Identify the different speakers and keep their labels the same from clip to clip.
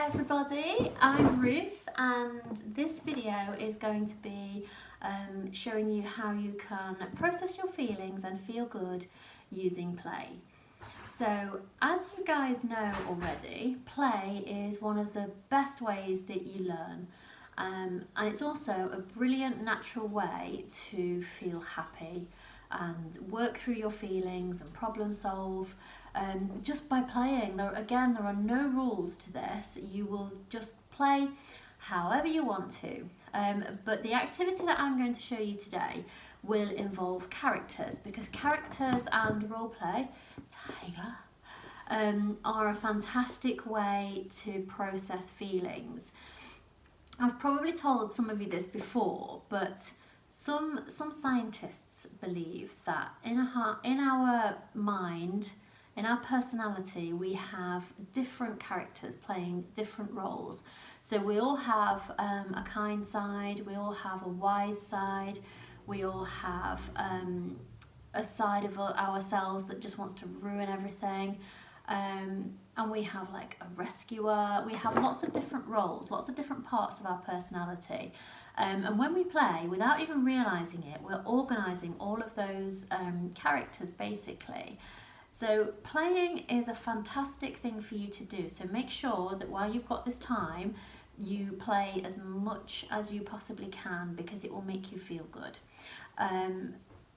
Speaker 1: everybody, I'm Ruth and this video is going to be showing you how you can process your feelings and feel good using play. So as you guys know already, play is one of the best ways that you learn and it's also a brilliant natural way to feel happy and work through your feelings and problem solve. Just by playing. There are no rules to this. You will just play however you want to. But the activity that I'm going to show you today will involve characters, because characters and role play, Tiger, are a fantastic way to process feelings. I've probably told some of you this before, but some scientists believe that in our mind, in our personality, we have different characters playing different roles. So we all have a kind side, we all have a wise side, we all have a side of ourselves that just wants to ruin everything. And we have like a rescuer. We have lots of different roles, lots of different parts of our personality. And when we play, without even realising it, we're organising all of those characters basically. So playing is a fantastic thing for you to do. So make sure that while you've got this time, you play as much as you possibly can, because it will make you feel good.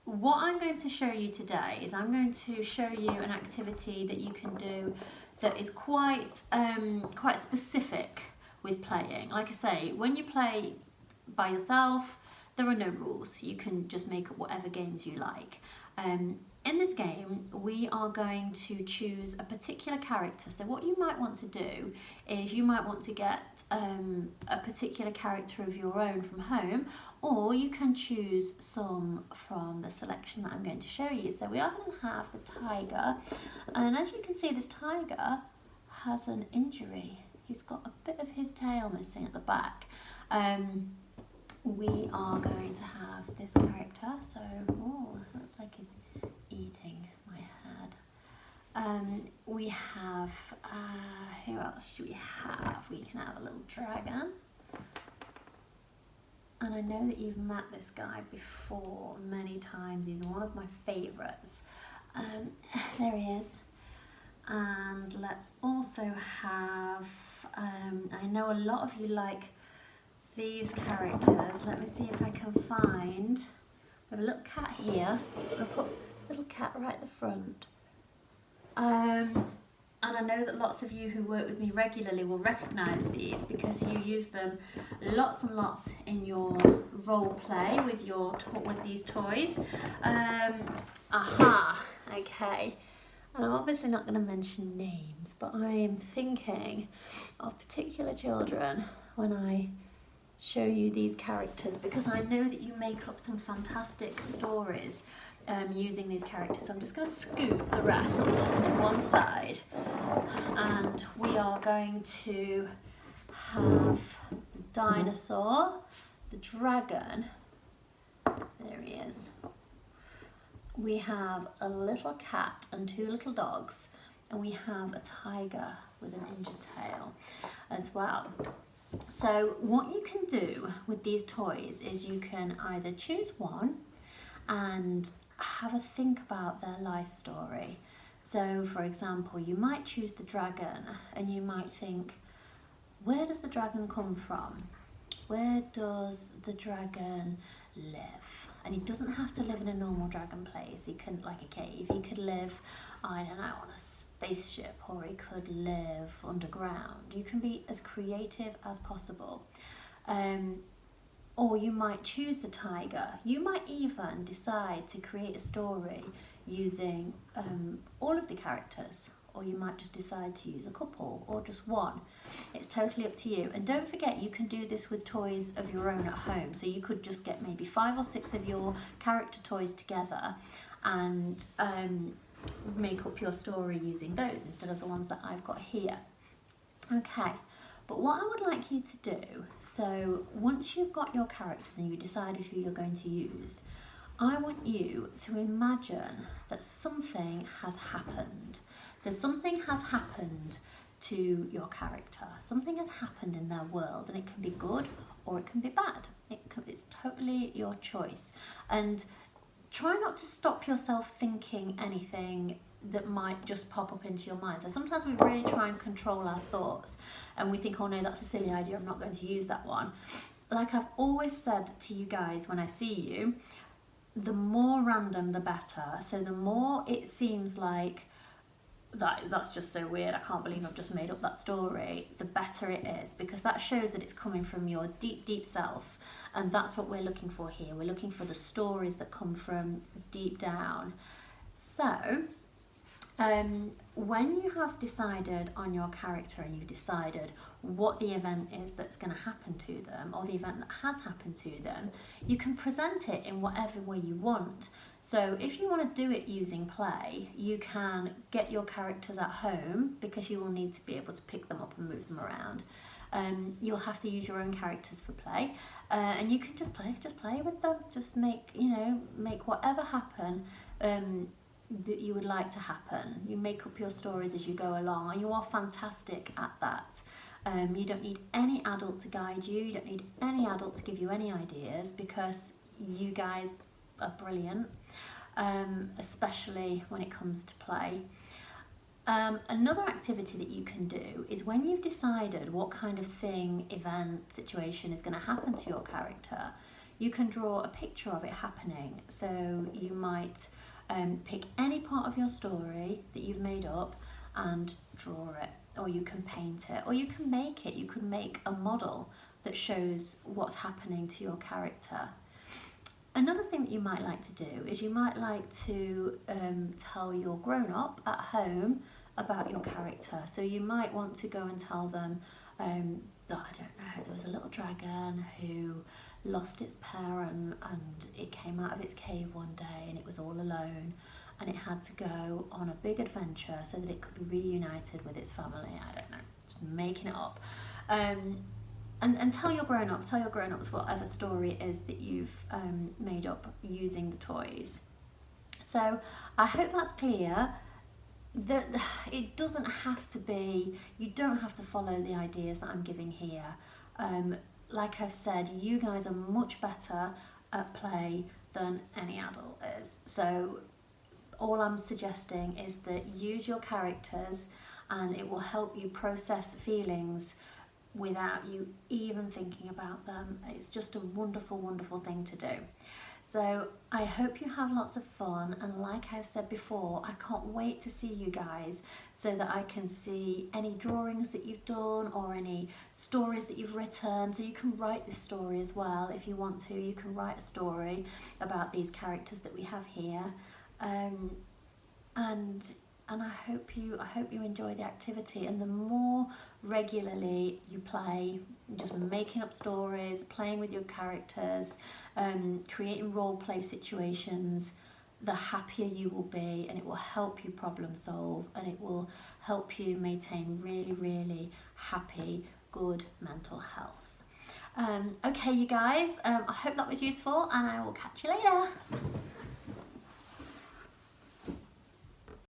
Speaker 1: What I'm going to show you today is I'm going to show you an activity that you can do that is quite specific with playing. Like I say, when you play by yourself, there are no rules. You can just make up whatever games you like. In this game, we are going to choose a particular character. So what you might want to do is you might want to get a particular character of your own from home, or you can choose some from the selection that I'm going to show you. So we are going to have the tiger, and as you can see, this tiger has an injury. He's got a bit of his tail missing at the back. We are going to have this character, so looks like he's eating my head. We have, who else do we have? We can have a little dragon. And I know that you've met this guy before many times. He's one of my favourites. There he is. And let's also have, I know a lot of you like these characters. Let me see if I can find. We have a little cat here. I'll put a little cat right at the front. And I know that lots of you who work with me regularly will recognise these, because you use them lots and lots in your role play with these toys. Okay. And I'm obviously not going to mention names, but I am thinking of particular children when I show you these characters, because I know that you make up some fantastic stories using these characters. So I'm just going to scoot the rest to one side, and we are going to have the dinosaur, the dragon, there he is. We have a little cat and two little dogs, and we have a tiger with an injured tail as well. So what you can do with these toys is you can either choose one and have a think about their life story. So for example, you might choose the dragon and you might think, where does the dragon come from? Where does the dragon live? And he doesn't have to live in a normal dragon place. He can, like a cave, he could live, I don't know, on a spaceship, or he could live underground. You can be as creative as possible. Or you might choose the tiger. You might even decide to create a story using all of the characters, or you might just decide to use a couple or just one. It's totally up to you. And don't forget, you can do this with toys of your own at home. So you could just get maybe 5 or 6 of your character toys together and make up your story using those instead of the ones that I've got here. Okay, but what I would like you to do, so once you've got your characters and you decided who you're going to use, I want you to imagine that something has happened. So something has happened to your character. Something has happened in their world, and it can be good or it can be bad. It's totally your choice. And try not to stop yourself thinking anything that might just pop up into your mind. So sometimes we really try and control our thoughts, and we think, oh no, that's a silly idea, I'm not going to use that one. Like I've always said to you guys when I see you, the more random the better. So the more it seems like that's just so weird, I can't believe I've just made up that story, the better it is, because that shows that it's coming from your deep self. And that's what we're looking for here. We're looking for the stories that come from deep down. So when you have decided on your character and you've decided what the event is that's going to happen to them, or the event that has happened to them, you can present it in whatever way you want. So if you want to do it using play, you can get your characters at home, because you will need to be able to pick them up and move them around. You'll have to use your own characters for play, and you can just play with them. Just make whatever happen that you would like to happen. You make up your stories as you go along, and you are fantastic at that. You don't need any adult to guide you. You don't need any adult to give you any ideas, because you guys are brilliant, especially when it comes to play. Another activity that you can do is, when you've decided what kind of thing, event, situation is going to happen to your character, you can draw a picture of it happening. So you might pick any part of your story that you've made up and draw it, or you can paint it, or you can make it. You could make a model that shows what's happening to your character. Another thing that you might like to do is, you might like to tell your grown-up at home about your character. So you might want to go and tell them that, I don't know, there was a little dragon who lost its parent, and it came out of its cave one day and it was all alone, and it had to go on a big adventure so that it could be reunited with its family. I don't know, just making it up. And tell your grown-ups whatever story it is that you've made up using the toys. So I hope that's clear. It doesn't have to be, you don't have to follow the ideas that I'm giving here. Like I've said, you guys are much better at play than any adult is. So all I'm suggesting is that use your characters, and it will help you process feelings without you even thinking about them. It's just a wonderful, wonderful thing to do. So I hope you have lots of fun, and like I've said before, I can't wait to see you guys, so that I can see any drawings that you've done or any stories that you've written. So you can write this story as well if you want to. You can write a story about these characters that we have here, and I hope you enjoy the activity. And the more regularly you play, just making up stories, playing with your characters, creating role play situations, the happier you will be, and it will help you problem solve, and it will help you maintain really, really happy, good mental health. Okay, you guys, I hope that was useful, and I will catch you later.